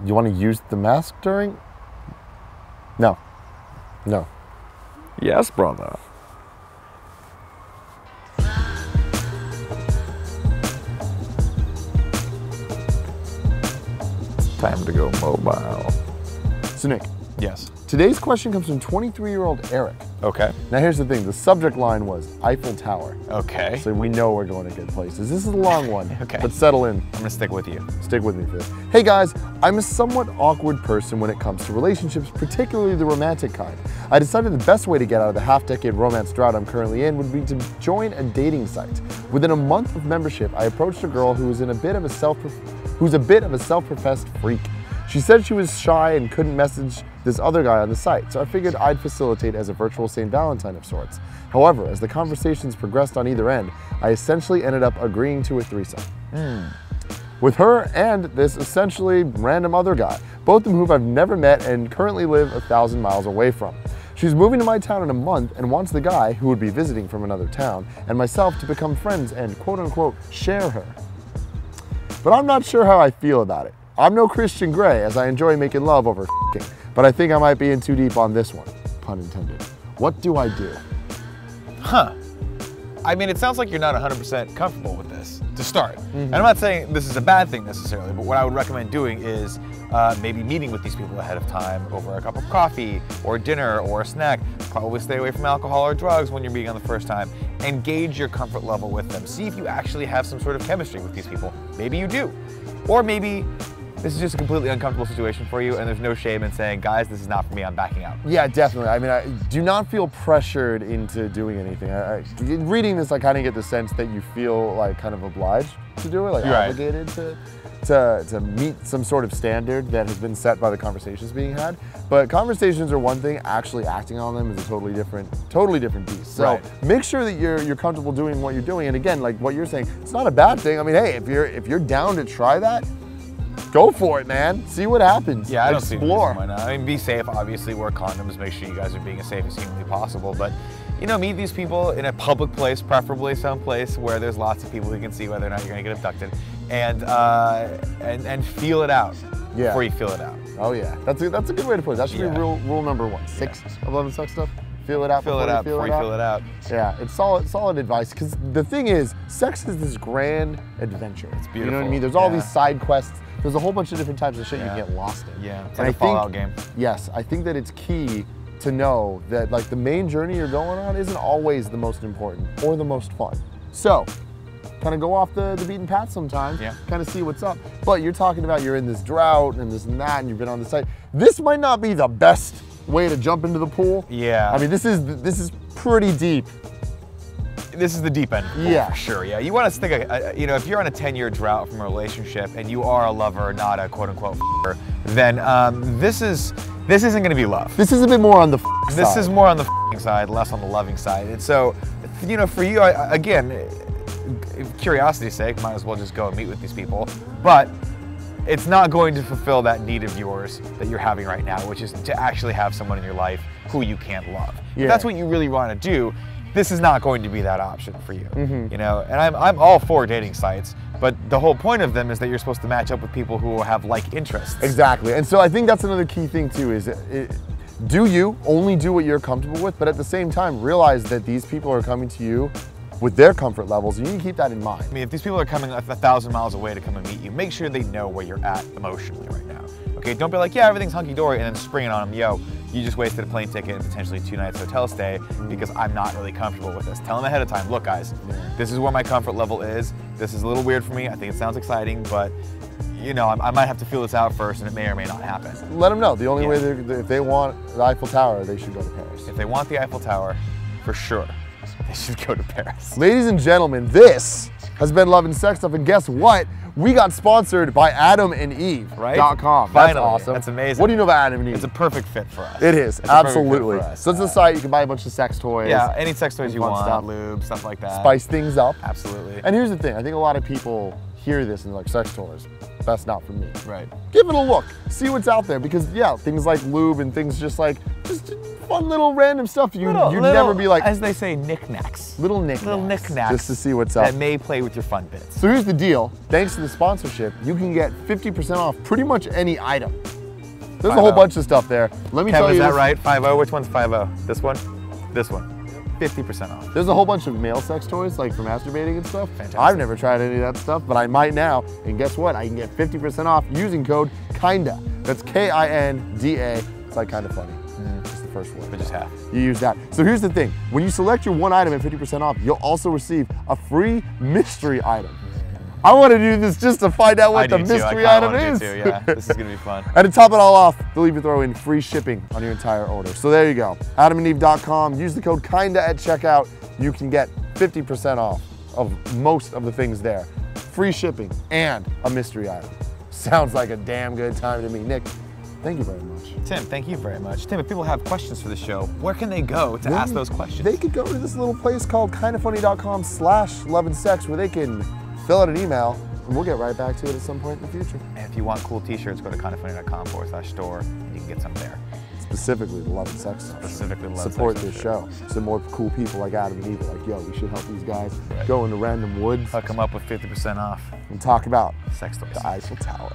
You want to use the mask during? No. No. Yes, brother. Time to go mobile. So Nick. Yes. Today's question comes from 23-year-old Eric. Okay. Now here's the thing, the subject line was Eiffel Tower. Okay. So we know we're going to good places. This is a long one, Okay. but settle in. I'm gonna stick with you. Stick with me for this. Hey guys, I'm a somewhat awkward person when it comes to relationships, particularly the romantic kind. I decided the best way to get out of the half-decade romance drought I'm currently in would be to join a dating site. Within a month of membership, I approached a girl who was a bit of a self-professed freak. She said she was shy and couldn't message this other guy on the site, so I figured I'd facilitate as a virtual St. Valentine of sorts. However, as the conversations progressed on either end, I essentially ended up agreeing to a threesome. With her and this essentially random other guy, both of whom I've never met and currently live 1,000 miles away from. She's moving to my town in a month and wants the guy, who would be visiting from another town, and myself to become friends and quote-unquote share her. But I'm not sure how I feel about it. I'm no Christian Grey, as I enjoy making love over f***ing, but I think I might be in too deep on this one, pun intended. What do I do? Huh. I mean, it sounds like you're not 100% comfortable with this to start. And I'm not saying this is a bad thing necessarily, but what I would recommend doing is maybe meeting with these people ahead of time over a cup of coffee or dinner or a snack. Probably stay away from alcohol or drugs when you're meeting on the first time, and gauge your comfort level with them. See if you actually have some sort of chemistry with these people. Maybe you do. Or maybe this is just a completely uncomfortable situation for you and there's no shame in saying, guys, this is not for me, I'm backing out. Yeah, definitely. I mean, I do not feel pressured into doing anything. Reading this, I kind of get the sense that you feel like kind of obliged to do it, like obligated to meet some sort of standard that has been set by the conversations being had. But conversations are one thing, actually acting on them is a totally different beast. So make sure that you're comfortable doing what you're doing. And again, like what you're saying, it's not a bad thing. I mean, hey, if you're down to try that, go for it, man. See what happens. Yeah, I don't Explore. see why not. I mean, be safe, obviously, wear condoms, make sure you guys are being as safe as humanly possible. But, you know, meet these people in a public place, preferably someplace where there's lots of people who can see whether or not you're gonna get abducted, and feel it out before you feel it out. Oh yeah, that's a good way to put it. That should be rule number one. 6 of Love and Sex Stuff. Feel it out before you feel it out. Yeah, it's solid advice, because the thing is, sex is this grand adventure. It's beautiful. You know what I mean? There's all these side quests. There's a whole bunch of different types of shit you can get lost in. Yeah, it's like a Fallout game. Yes, I think that it's key to know that like the main journey you're going on isn't always the most important or the most fun. So, kind of go off the beaten path sometimes, kind of see what's up. But you're talking about you're in this drought and this and that, and you've been on the site. This might not be the best way to jump into the pool. Yeah. I mean, this is pretty deep. This is the deep end for sure. Yeah, you want to stick you know, if you're on a 10-year drought from a relationship and you are a lover, not a quote-unquote f***er, then this isn't going to be love. This is a bit more on the side. This is more on the f***ing side, less on the loving side. And so, you know, for you, again, curiosity's sake, might as well just go and meet with these people. But it's not going to fulfill that need of yours that you're having right now, which is to actually have someone in your life who you can't love. If that's what you really want to do, this is not going to be that option for you. You know, and I'm all for dating sites, but the whole point of them is that you're supposed to match up with people who have like interests. Exactly, and so I think that's another key thing too, is do you only do what you're comfortable with, but at the same time realize that these people are coming to you with their comfort levels, and you need to keep that in mind. I mean, if these people are coming 1,000 miles away to come and meet you, make sure they know where you're at emotionally right now. Okay, don't be like, yeah, everything's hunky-dory, and then spring it on them, yo, you just wasted a plane ticket and potentially 2 nights hotel stay because I'm not really comfortable with this. Tell them ahead of time, look guys, this is where my comfort level is. This is a little weird for me. I think it sounds exciting, but you know, I might have to feel this out first and it may or may not happen. Let them know. The only way, if they want the Eiffel Tower, they should go to Paris. If they want the Eiffel Tower, for sure, they should go to Paris. Ladies and gentlemen, this has been Love and Sex Stuff, and guess what? We got sponsored by AdamandEve.com. That's awesome. That's amazing. What do you know about Adam and Eve? It's a perfect fit for us. It is, absolutely. So it's a site, you can buy a bunch of sex toys. Yeah, any sex toys you want, stuff. lube, stuff like that. Spice things up. Absolutely. And here's the thing, I think a lot of people hear this and they're like, sex toys, that's not for me. Right. Give it a look, see what's out there, because yeah, things like lube and things just fun little random stuff. You'd little, never be like, as they say, knickknacks. Little knickknacks. Little knickknacks. Just to see what's up. That may play with your fun bits. So here's the deal. Thanks to the sponsorship, you can get 50% off pretty much any item. There's a whole bunch of stuff there. Let me tell you. Is that right? 5-0? Which one's 5-0? This one? This one. 50% off. There's a whole bunch of male sex toys, like for masturbating and stuff. Fantastic. I've never tried any of that stuff, but I might now. And guess what? I can get 50% off using code KINDA. That's KINDA. It's like kind of funny. It's the first word. But just half. You use that. So here's the thing. When you select your one item at 50% off, you'll also receive a free mystery item. I want to do this just to find out what the mystery item is. Too, yeah. This is going to be fun. And to top it all off, they'll even throw in free shipping on your entire order. So there you go. AdamandEve.com. Use the code KINDA at checkout. You can get 50% off of most of the things there. Free shipping and a mystery item. Sounds like a damn good time to me. Nick, thank you very much. Tim, thank you very much. Tim, if people have questions for the show, where can they go to ask those questions? They could go to this little place called kindafunny.com/loveandsex where they can fill out an email and we'll get right back to it at some point in the future. And if you want cool t-shirts, go to kindafunny.com/store and you can get some there. Specifically the Love and Sex stuff. Specifically the Love and Support Sex this stuff. show. Some more cool people like Adam and Eve are like, yo, we should help these guys go into random woods Hook them up with 50% off. and talk about Sex toys. the Eiffel Tower.